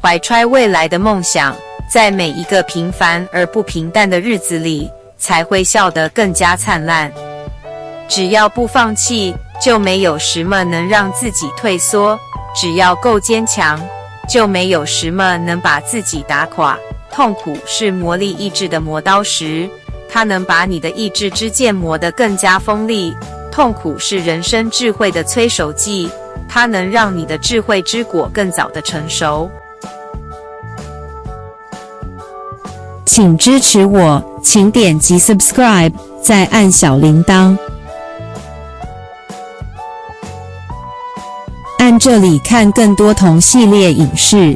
怀揣未来的梦想，在每一个平凡而不平淡的日子里，才会笑得更加灿烂。只要不放弃，就没有什么能让自己退缩；只要够坚强，就没有什么能把自己打垮。痛苦是磨砺意志的磨刀石，它能把你的意志之剑磨得更加锋利。痛苦是人生智慧的催熟剂，它能让你的智慧之果更早的成熟。请支持我，请点击 subscribe， 再按小铃铛。按这里看更多同系列影视。